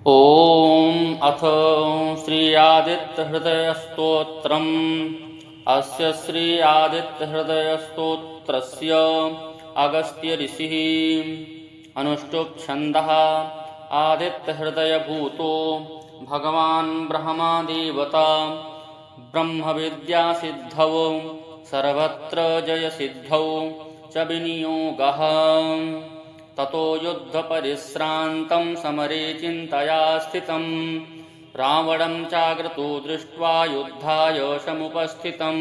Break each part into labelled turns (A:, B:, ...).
A: ॐ अथ श्री आदित्यहृदयस्तोत्रम्। अस्य श्री आदित्यहृदयस्तोत्रस्य अगस्त्यऋषिः अनुष्टुप् छन्दः। आदित्यहृदयभूतो भगवान् ब्रह्मदेवता ब्रह्मविद्यासिद्धौ सर्वत्र जयसिद्धौ च विनियोगः। ततो युद्धपरिश्रान्तं समरे चिन्तया स्थितं रावणं चाग्रतो दृष्ट्वा युद्धाय समुपस्थितं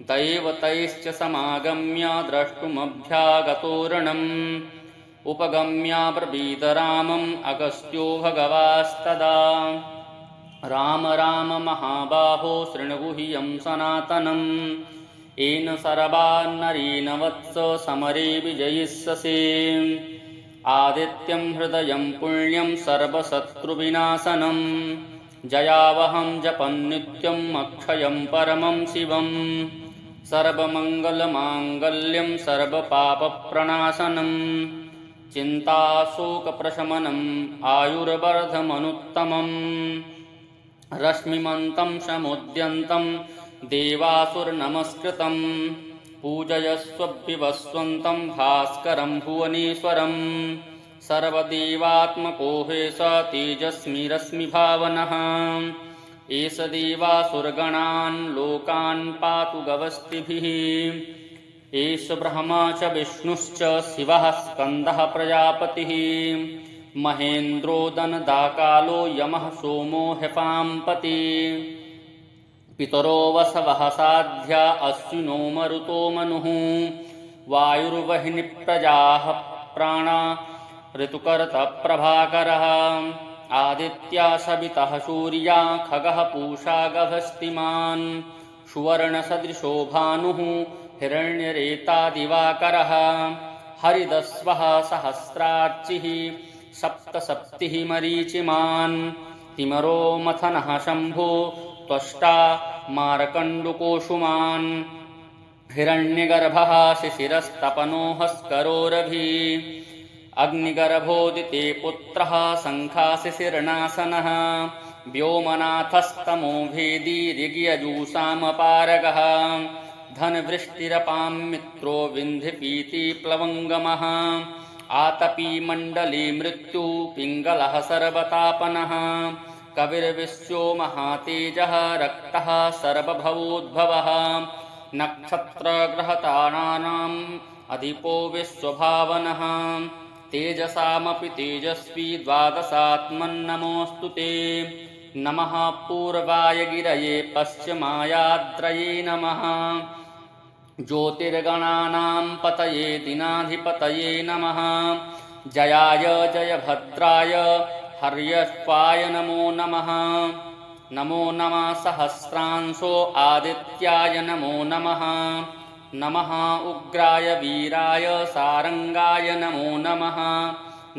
A: दैवतैश्च समागम्य द्रष्टुमभ्यागतो रणम् उपगम्याब्रवीद रामम् अगस्त्यो भगवास्तदा राम राम महाबाहो शृण्वुह्यं सनातनम् येन सर्वान्नरेण वत्स समरे विजयिष्यसे आदित्यं हृदयं पुण्यं सर्वशत्रुविनाशनं जयावहं जपं नित्यम् अक्षयं परमं शिवं सर्वमङ्गलमाङ्गल्यं सर्वपापप्रणाशनं चिन्ताशोकप्रशमनम् आयुर्वर्धमनुत्तमम् रश्मिमन्तं समुद्यन्तं देवासुरनमस्कृतं पूजयस्वभिवस्वन्तं भास्करं भुवनेश्वरं सर्वदेवात्मको हे स तेजस्मिरश्मिभावनः एष देवासुरगणान् लोकान् पातु गवस्तिभिः एष ब्रह्मा च विष्णुश्च शिवः स्कन्दः प्रजापतिः महेन्द्रो दनदाकालो यमः सोमो ह्यपाम्पति पितरो वसवः साध्या अश्विनो मरुतो मनुः वायुर्वह्निप्रजाः प्राणा ऋतुकर्तप्रभाकरः आदित्या सवितः सूर्या खगः पूषा गभस्तिमान् सुवर्णसदृशो भानुः हिरण्यरेता दिवाकरः हरिदस्वः सहस्रार्चिः सप्तसप्तिः मरीचिमान् तिमरो मथनः शम्भो त्वष्टा मार्कण्डुकोशुमान् हिरण्यगर्भः शिशिरस्तपनोहस्करोरभि अग्निगर्भोदिते पुत्रः शङ्खाशिशिरनाशनः व्योमनाथस्तमो भेदी ऋग्यजूषामपारगः धनवृष्टिरपां मित्रो विन्ध्यपीति प्लवङ्गमः आतपी मण्डले मृत्युः पिङ्गलः सर्वतापनः कविर्विश्वो महातेजः रक्तः सर्वभवोद्भवः नक्षत्रग्रहताराणाम् अधिपो विश्वभावनः तेजसामपि तेजस्वी द्वादशात्मन्नमोऽस्तु ते नमः पूर्वाय गिरये पश्चिमायाद्रये नमः ज्योतिर्गणानां पतये दिनाधिपतये नमः जयाय जयभद्राय हर्यश्वाय नमो नमः नमो नमः सहस्रांशो आदित्याय नमो नमः नमः उग्राय वीराय सारंगाय नमो नमः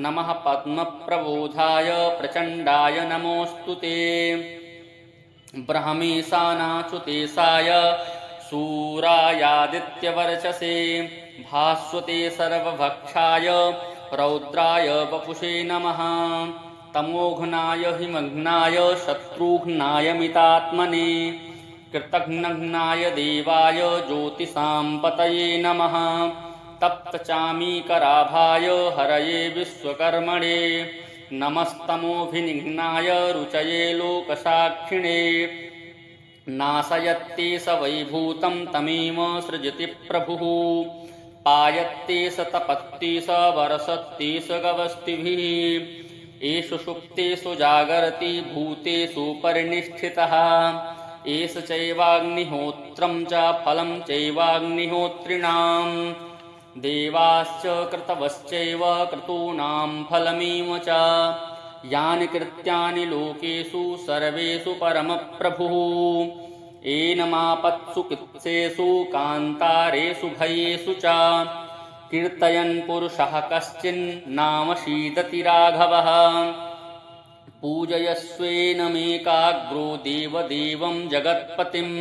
A: नमः पद्मप्रबोधाय प्रचण्डाय नमोऽस्तु ते ब्रह्मेशानाच्युतेशाय शूरायादित्यवर्चसे भास्वते सर्वभक्षाय रौद्राय वपुषे नमः तमोघ्नाय हिमघ्नाय शत्रुघ्नाय मितात्मने कृतघ्नघ्नाय देवाय ज्योतिषां पतये नमः तप्तचामीकराभाय हरये विश्वकर्मणे नमस्तमोभिनिघ्नाय रुचये लोकसाक्षिणे नाशयत्ते स वैभूतं तमेव सृजति प्रभुः पायत्ते स तपत्ते स वर्षत्ते स गवस्तिभिः एषु सुप्तेषु जागर्ति भूतेषु परिनिष्ठितः एष चैवाग्निहोत्रं च फलं चैवाग्निहोत्रिणां देवाश्च क्रतवश्चैव क्रतूनां फलमेव च यानि कृत्यानि लोकेषु सर्वेषु परमप्रभुः एनमापत्सु कृत्सेषु कान्तारेषु भयेषु च कीर्तयन् पुरुषः कश्चिन्नामशीदति राघवः पूजयस्वेनमेकाग्रो देवदेवं जगत्पतिम्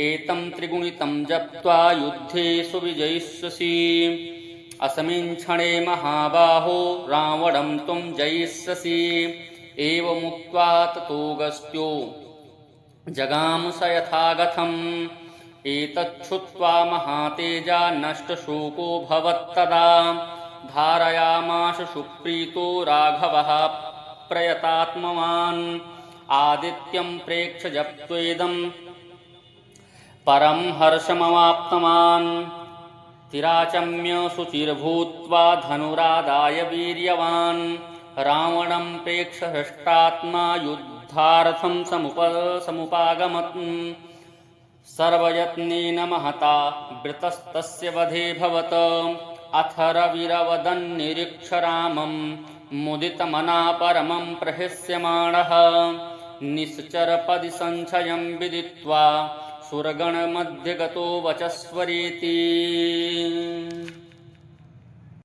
A: एतं त्रिगुणितं जप्त्वा युद्धेषु विजयिष्यसि अस्मिन् क्षणे महाबाहो रावणं त्वं जयिष्यसि एवमुक्त्वा ततोऽगस्त्यो जगाम स यथागतम् एतच्छ्रुत्वा महातेजा नष्टशोको भवत्तदा धारयामास सुप्रीतो राघवः प्रयतात्मवान् आदित्यं प्रेक्ष्य जप्त्वेदं परं हर्षमवाप्तवान् तिराचम्य शुचिर्भूत्वा धनुरादाय वीर्यवान् रावणं प्रेक्ष्य हृष्टात्मा युद्धार्थं समुपागमत् सर्वयत्नेन महता वृतस्तस्य वधे भवत अथ रविरवदन्निरीक्ष रामं मुदितमना परमं प्रहस्यमाणः निश्चरपदि संशयं विदित्वा सुरगणमध्ये गतो वचस्वरीति।